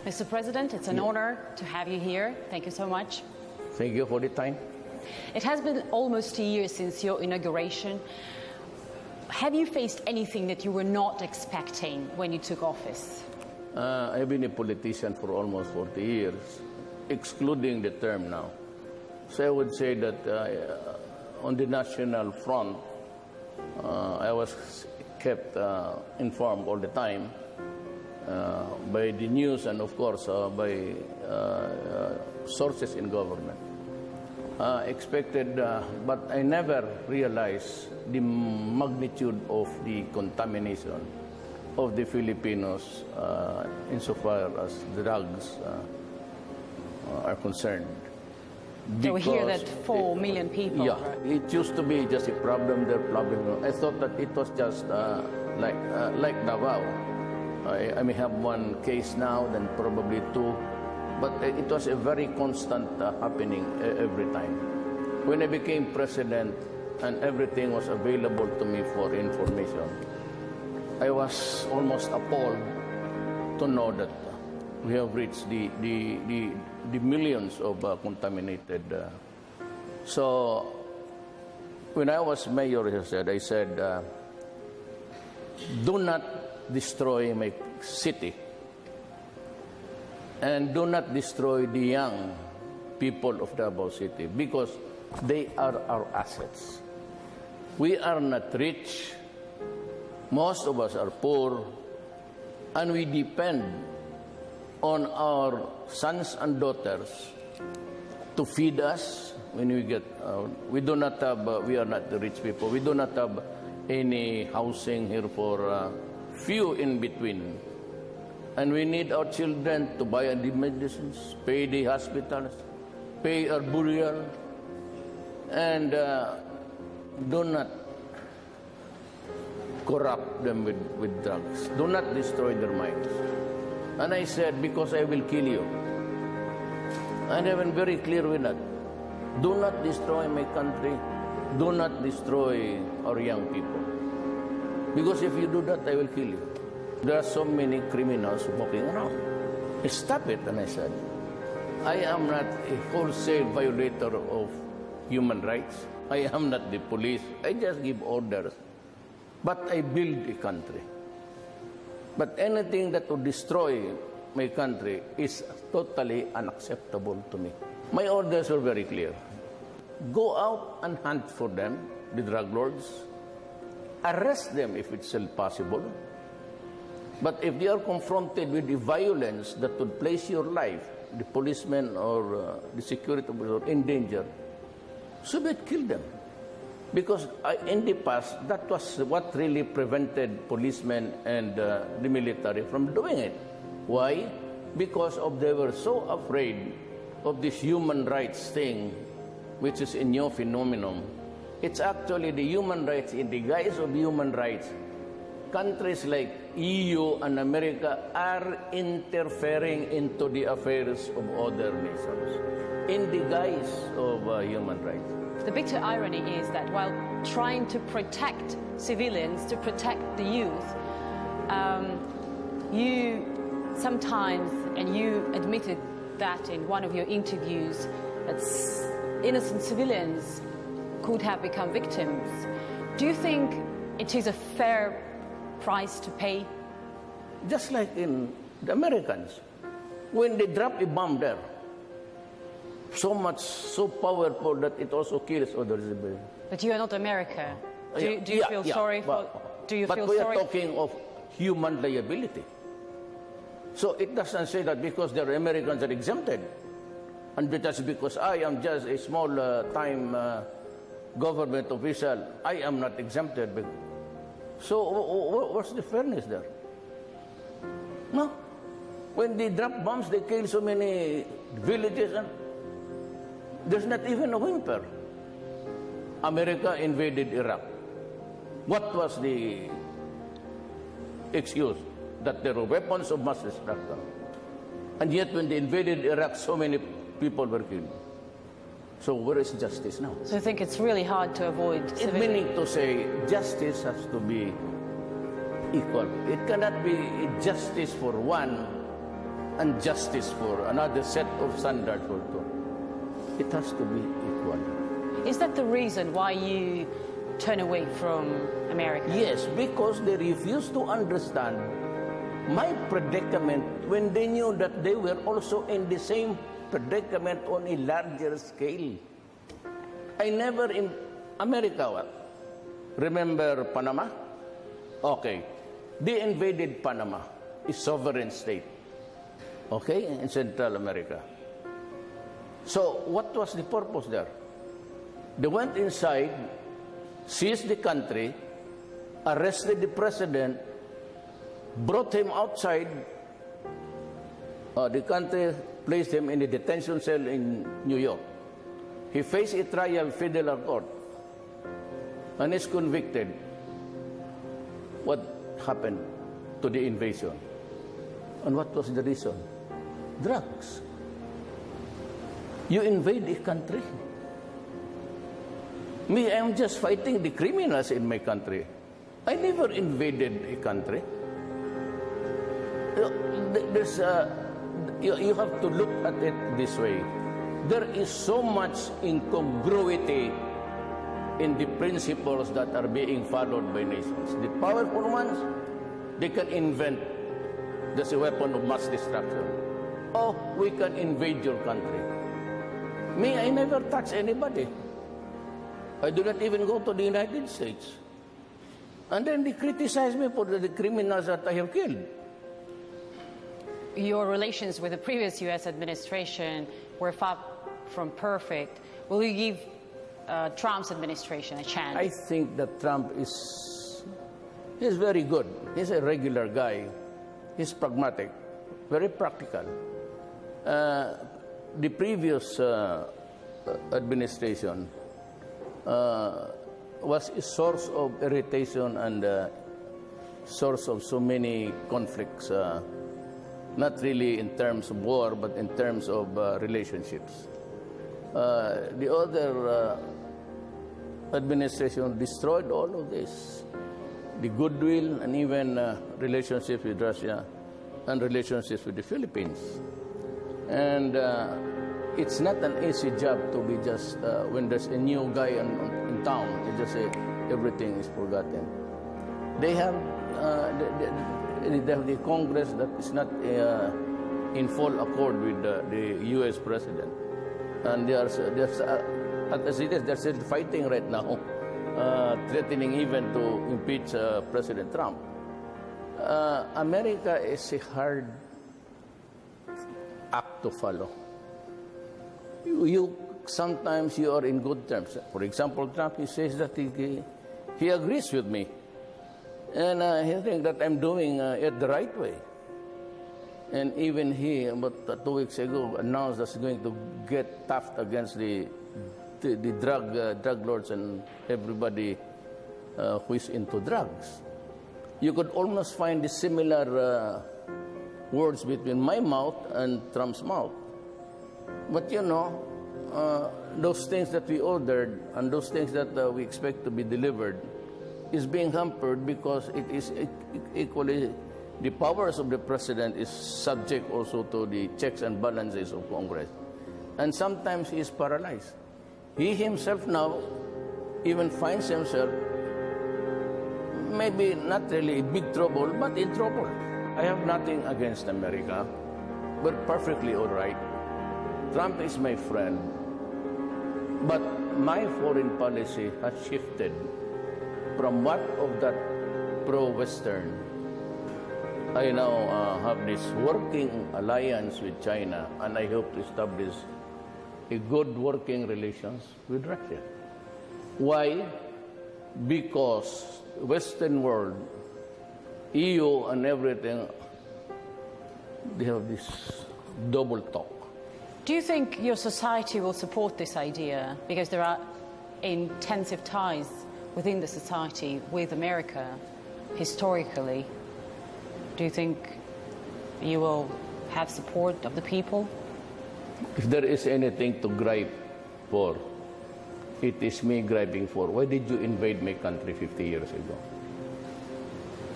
Mr. President, it's an honor to have you here. Thank you so much. Thank you for the time. It has been almost a year since your inauguration. Have you faced anything that you were not expecting when you took office? I've been a politician for almost 40 years, excluding the term now. So I would say that on the national front, I was kept informed all the time by the news and, of course, by sources in government. Expected, but I never realized the magnitude of the contamination of the Filipinos insofar as drugs are concerned. So we hear that 4 million people. Yeah, it used to be just a problem. I thought that it was just like Davao. I may have one case now, then probably two, but it was a very constant happening every time. When I became president and everything was available to me for information, I was almost appalled to know that we have reached the millions of contaminated. So when I was mayor, I said, do not destroy my city and do not destroy the young people of Davao City because they are our assets. We are not rich. Most of us are poor, and we depend on our sons and daughters to feed us when we get we do not have we are not the rich people. We do not have any housing here for few in between, and we need our children to buy the medicines, pay the hospitals, pay our burial, and do not corrupt them with drugs. Do not destroy their minds. And I said, because I will kill you. And I've been very clear with that. Do not destroy my country. Do not destroy our young people. Because if you do that, I will kill you. There are so many criminals walking around. Stop it, and I said. I am not a wholesale violator of human rights. I am not the police. I just give orders. But I build a country. But anything that would destroy my country is totally unacceptable to me. My orders were very clear. Go out and hunt for them, the drug lords. Arrest them if it's still possible. But if they are confronted with the violence that would place your life, the policeman or the security officer in danger, so be it, kill them. Because in the past, that was what really prevented policemen and the military from doing it. Why? Because they were so afraid of this human rights thing, which is a new phenomenon. It's actually the human rights in the guise of human rights. Countries like EU and America are interfering into the affairs of other nations in the guise of human rights. The bitter irony is that while trying to protect civilians, to protect the youth, you sometimes, and you admitted that in one of your interviews, that innocent civilians could have become victims. Do you think it is a fair price to pay? Just like in the Americans, when they drop a bomb there, so much, so powerful that it also kills other civilians. But you are not America. Do you Yeah, feel yeah, sorry for? but, Do you but feel we sorry? are talking of human liability. So it doesn't say that because they're Americans are exempted, and just because I am just a small time government official, I am not exempted. So what's the fairness there? No. When they drop bombs, they kill so many villages, and there's not even a whimper. America invaded Iraq. What was the excuse? That there were weapons of mass destruction. And yet when they invaded Iraq, so many people were killed. So where is justice now? So I think it's really hard to avoid It meaning to say justice has to be equal. It cannot be justice for one and justice for another set of standards for two. It has to be equal. Is that the reason why you turn away from America? Yes, because they refuse to understand my predicament when they knew that they were also in the same predicament on a larger scale. I never in America, what? Remember Panama? Okay. They invaded Panama, a sovereign state, okay, in Central America. So what was the purpose there? They went inside, seized the country, arrested the president, brought him outside the country, placed him in a detention cell in New York. He faced a trial federal court and is convicted. What happened to the invasion? And what was the reason? Drugs. You invade a country. Me, I am just fighting the criminals in my country. I never invaded a country. You have to look at it this way. There is so much incongruity in the principles that are being followed by nations. The powerful ones, they can invent just a weapon of mass destruction. Oh, we can invade your country. Me, I never touch anybody. I do not even go to the United States. And then they criticize me for the criminals that I have killed. Your relations with the previous U.S. administration were far from perfect. Will you give Trump's administration a chance? I think that Trump is very good. He's a regular guy. He's pragmatic, very practical. The previous administration was a source of irritation and source of so many conflicts, not really in terms of war, but in terms of relationships. The other administration destroyed all of this, the goodwill and even relationships with Russia and relationships with the Philippines. And it's not an easy job to be just, when there's a new guy in town, you just say everything is forgotten. They have the Congress that is not in full accord with the U.S. president. And as it is, they're still fighting right now, threatening even to impeach President Trump. America is a hard act to follow. Sometimes you are in good terms. For example, Trump, he says that he agrees with me. And he thinks that I'm doing it the right way. And even he, about 2 weeks ago, announced that he's going to get tough against the drug lords and everybody who is into drugs. You could almost find the similar words between my mouth and Trump's mouth. But you know, those things that we ordered and those things that we expect to be delivered is being hampered because it is equally, the powers of the president is subject also to the checks and balances of Congress. And sometimes he is paralyzed. He himself now even finds himself maybe not really in big trouble, but in trouble. I have nothing against America. We're perfectly all right. Trump is my friend, but my foreign policy has shifted from what of that pro-Western. I now have this working alliance with China, and I hope to establish a good working relations with Russia. Why? Because Western world, EU and everything, they have this double talk. Do you think your society will support this idea? Because there are intensive ties within the society with America, historically. Do you think you will have support of the people? If there is anything to gripe for, it is me griping for. Why did you invade my country 50 years ago?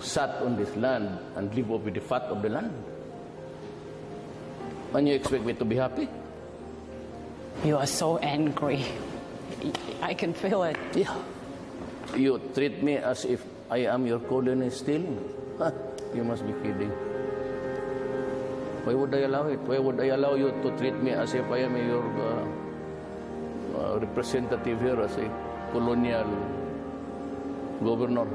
Sat on this land and live off with the fat of the land. And you expect me to be happy? You are so angry. I can feel it. Yeah. You treat me as if I am your colony still? Huh? You must be kidding. Why would I allow it? Why would I allow you to treat me as if I am your representative here as a colonial governor?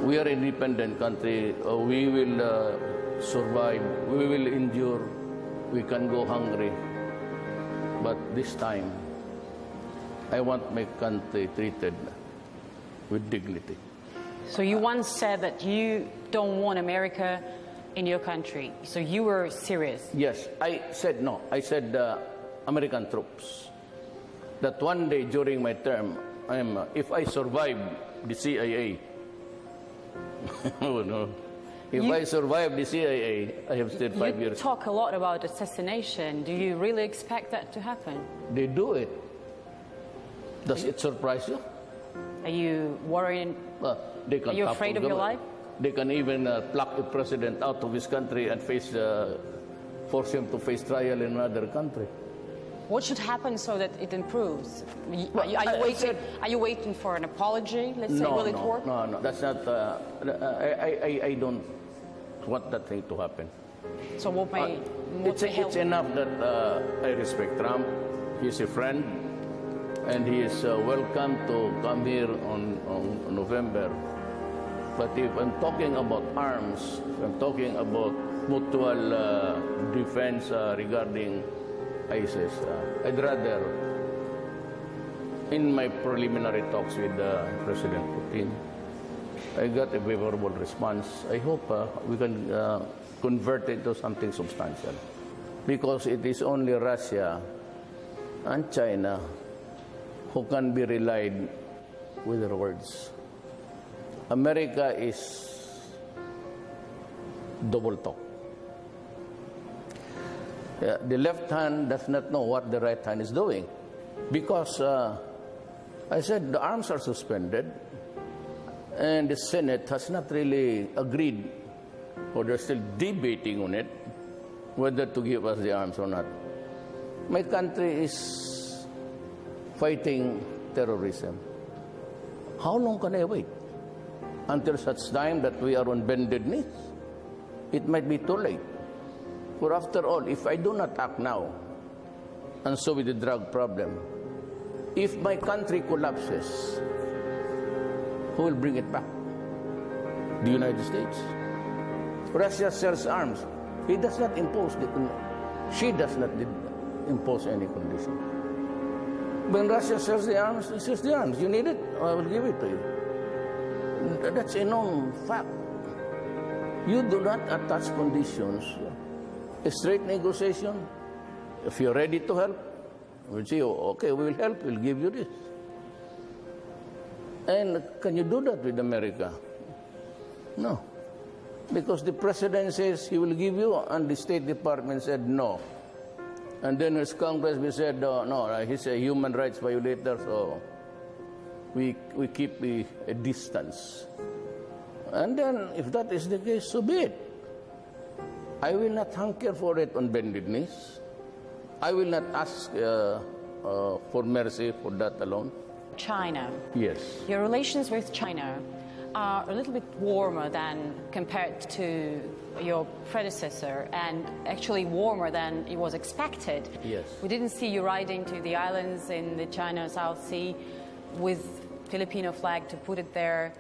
We are an independent country. We will survive. We will endure. We can go hungry. But this time, I want my country treated with dignity. So you once said that you don't want America in your country. So you were serious. Yes, I said no. I said American troops. That one day during my term, if I survive the CIA, oh no. If I survive the CIA, I have stayed 5 years. You talk a lot about assassination. Do you really expect that to happen? They do it. Does it surprise you? Are you worried? They can Are you afraid of your life? They can even pluck a president out of his country and force him to face trial in another country. What should happen so that it improves? Are you waiting for an apology? Let's say, will it work? No, that's not. I don't want that thing to happen. So what may help? It's enough that I respect Trump. He's a friend, and he is welcome to come here on November. But if I'm talking about arms, if I'm talking about mutual defense regarding ISIS, I'd rather, in my preliminary talks with President Putin, I got a favorable response. I hope we can convert it to something substantial, because it is only Russia and China who can be relied with their words. America is double talk. The left hand does not know what the right hand is doing, because I said the arms are suspended and the Senate has not really agreed, or they're still debating on it, whether to give us the arms or not. My country is fighting terrorism. How long can I wait? Until such time that we are on bended knees? It might be too late. For after all, if I do not act now, and so with the drug problem, if my country collapses, who will bring it back? The United States. Russia sells arms. He does not impose she does not impose any condition. When Russia sells the arms, he sells the arms. You need it? I will give it to you. That's a known fact. You do not attach conditions. A straight negotiation. If you're ready to help, we'll say, okay, we will help, we'll give you this. And can you do that with America? No. Because the president says he will give you, and the State Department said no. And then his Congress said, no, he's a human rights violator, so we keep a distance. And then, if that is the case, so be it. I will not hanker for it on bended knees. I will not ask for mercy for that alone. China. Yes. Your relations with China are a little bit warmer than compared to your predecessor, and actually warmer than it was expected. Yes. We didn't see you riding to the islands in the China South Sea with Filipino flag to put it there,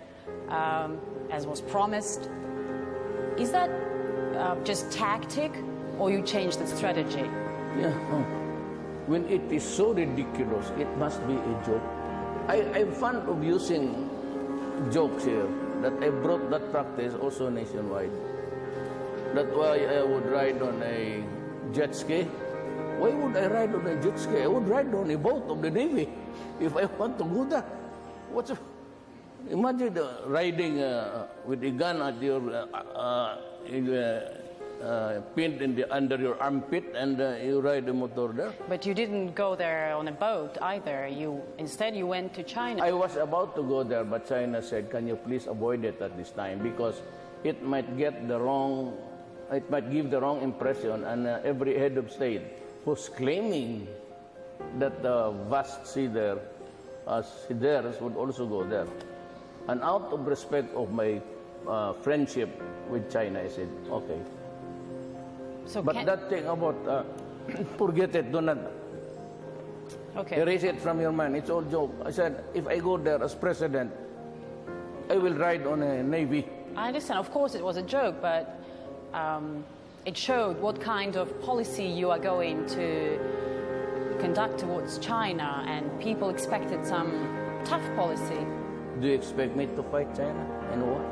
as was promised. Is that just tactic, or you changed the strategy? Yeah. When it is so ridiculous, it must be a joke. I'm fond of using jokes here, that I brought that practice also nationwide. That's why I would ride on a jet ski. Why would I ride on a jet ski? I would ride on a boat of the Navy if I want to go there. Imagine riding with a gun at your pinned under your armpit, and you ride a motor there. But you didn't go there on a boat either. Instead you went to China. I was about to go there, but China said, "Can you please avoid it at this time, because it might give the wrong impression." And every head of state who's claiming that the vast sea there as theirs would also go there. And out of respect of my friendship with China, I said, okay. So but that thing about, forget it, do not erase it from your mind. It's all joke. I said, if I go there as president, I will ride on a Navy. I understand. Of course it was a joke, but it showed what kind of policy you are going to conduct towards China, and people expected some tough policy. Do you expect me to fight China and what?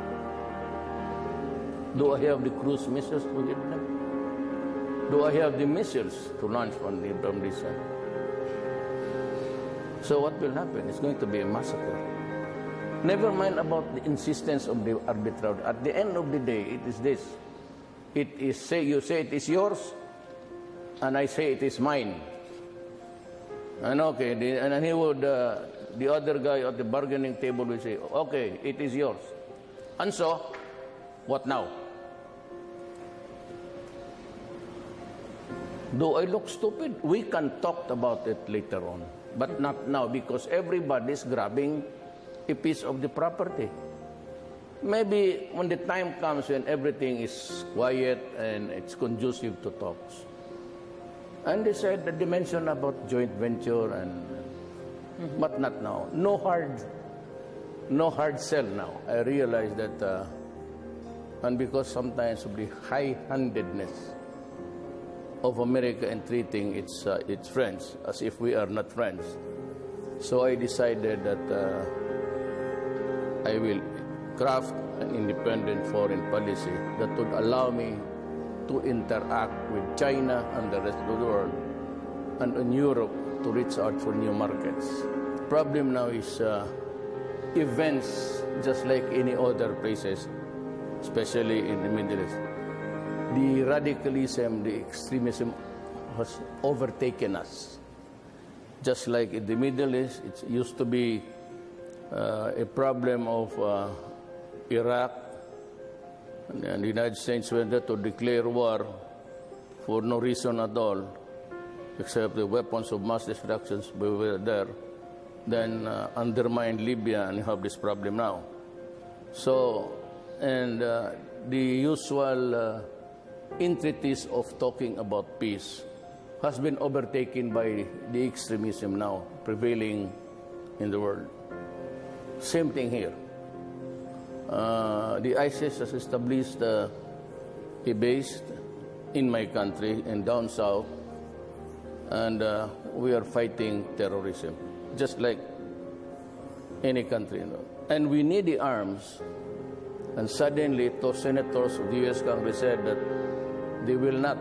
Do I have the cruise missiles to hit them? Do I have the missiles to launch from this side? So what will happen? It's going to be a massacre. Never mind about the insistence of the arbitrary. At the end of the day, it is this. It is, you say it is yours, and I say it is mine. And okay, and he would, the other guy at the bargaining table will say, okay, it is yours. And so, what now? Do I look stupid? We can talk about it later on, but not now, because everybody's grabbing a piece of the property. Maybe when the time comes when everything is quiet and it's conducive to talks. And they said that they mentioned about joint venture, but not now. No hard sell now. I realize that, and because sometimes of the high-handedness of America in treating its friends as if we are not friends. So I decided that I will craft an independent foreign policy that would allow me to interact with China and the rest of the world, and in Europe to reach out for new markets. The problem now is events, just like any other places, especially in the Middle East. The radicalism, the extremism has overtaken us. Just like in the Middle East, it used to be a problem of Iraq, and the United States went there to declare war for no reason at all, except the weapons of mass destruction were there, then undermined Libya, and you have this problem now. So, and the usual entreaties of talking about peace has been overtaken by the extremism now prevailing in the world. Same thing here. The ISIS has established a base in my country and down south, and we are fighting terrorism, just like any country. And we need the arms. And suddenly, those senators of the U.S. Congress said that they will not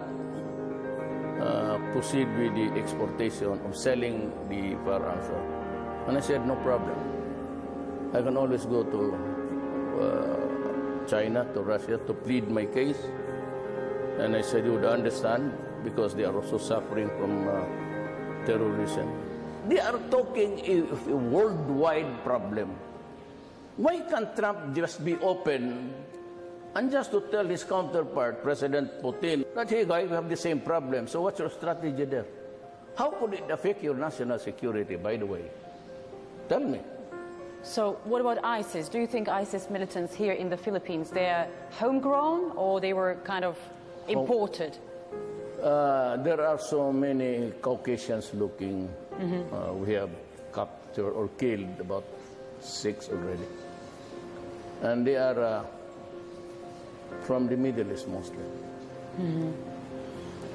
proceed with the exportation of selling the firearms. And I said, no problem. I can always go to China, to Russia, to plead my case. And I said, you would understand, because they are also suffering from terrorism. They are talking of a worldwide problem. Why can't Trump just be open and just to tell his counterpart, President Putin, that, hey guys, we have the same problem, so what's your strategy there? How could it affect your national security, by the way? Tell me. So what about ISIS? Do you think ISIS militants here in the Philippines, they're homegrown or they were kind of imported? There are so many Caucasians looking. We have captured or killed about 6 already. And they are from the Middle East mostly.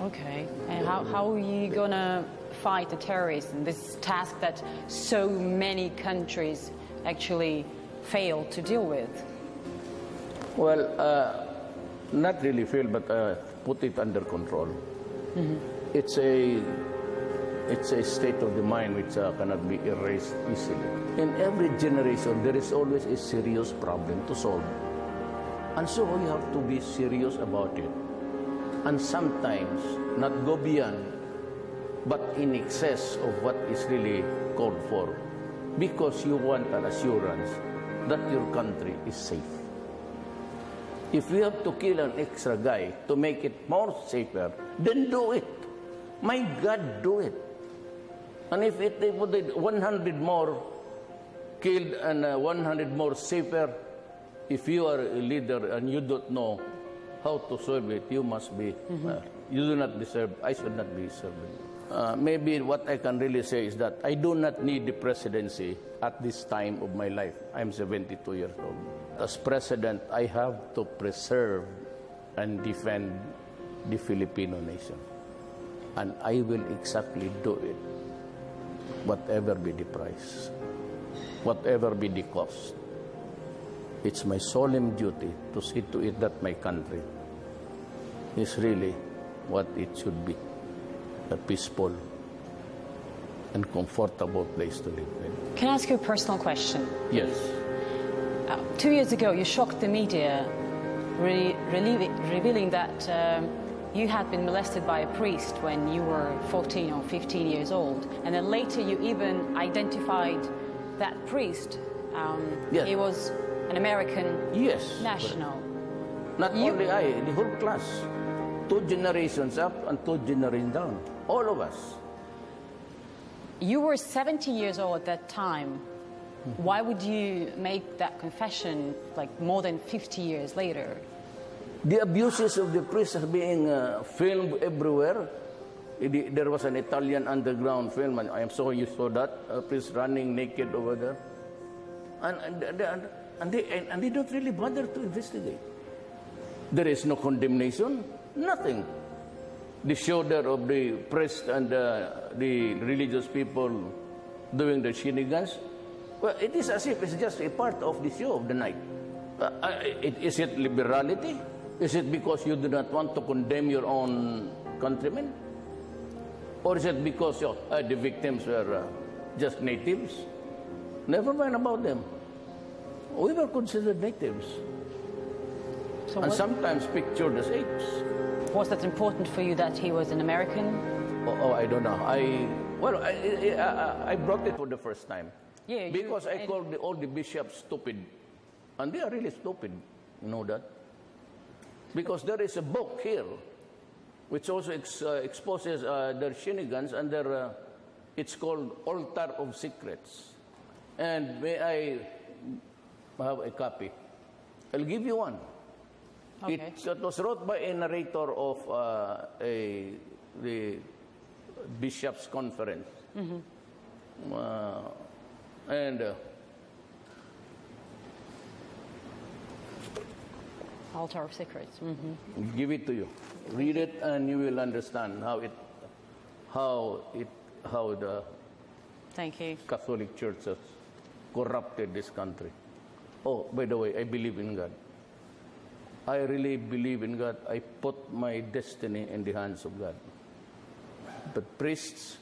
Okay. And how are you going to fight the terrorists in this task that so many countries actually fail to deal with? Well, not really fail, but put it under control. It's a state of the mind which cannot be erased easily. In every generation, there is always a serious problem to solve. And so we have to be serious about it. And sometimes not go beyond, but in excess of what is really called for. Because you want an assurance that your country is safe. If we have to kill an extra guy to make it more safer, then do it. My God, do it. And if they put 100 more killed and 100 more safer, if you are a leader and you don't know how to solve it, you must be, you do not deserve, I should not be serving. Maybe what I can really say is that I do not need the presidency at this time of my life. I'm 72 years old. As president, I have to preserve and defend the Filipino nation. And I will exactly do it, whatever be the price, whatever be the cost. It's my solemn duty to see to it that my country is really what it should be, a peaceful and comfortable place to live in. Can I ask you a personal question? Yes. 2 years ago, you shocked the media, revealing that you had been molested by a priest when you were 14 or 15 years old. And then later you even identified that priest. Yes. He was an American national. Not only I, the whole class. 2 generations up and 2 generations down. All of us. You were 70 years old at that time. Why would you make that confession like more than 50 years later? The abuses of the priests are being filmed everywhere. There was an Italian underground film, and I am sure you saw that, a priest running naked over there. And they don't really bother to investigate. There is no condemnation, nothing. The shoulder of the priest and the religious people doing the shenanigans, well, it is as if it's just a part of the show of the night. Is it liberality? Is it because you do not want to condemn your own countrymen? Or is it because the victims were just natives? Never mind about them. We were considered natives. So and sometimes pictured as apes. Was that important for you that he was an American? Oh, I don't know. I brought it for the first time. Yeah, because I called all the bishops stupid. And they are really stupid. You know that? Because there is a book here which also exposes their shenanigans, and it's called Altar of Secrets. And may I have a copy? I'll give you one. Okay. It was wrote by a narrator of the Bishops' Conference. Altar of Secrets. Give it to you. Read it, and you will understand how the Thank you. Catholic Church has corrupted this country. Oh, by the way, I believe in God. I really believe in God. I put my destiny in the hands of God. But priests,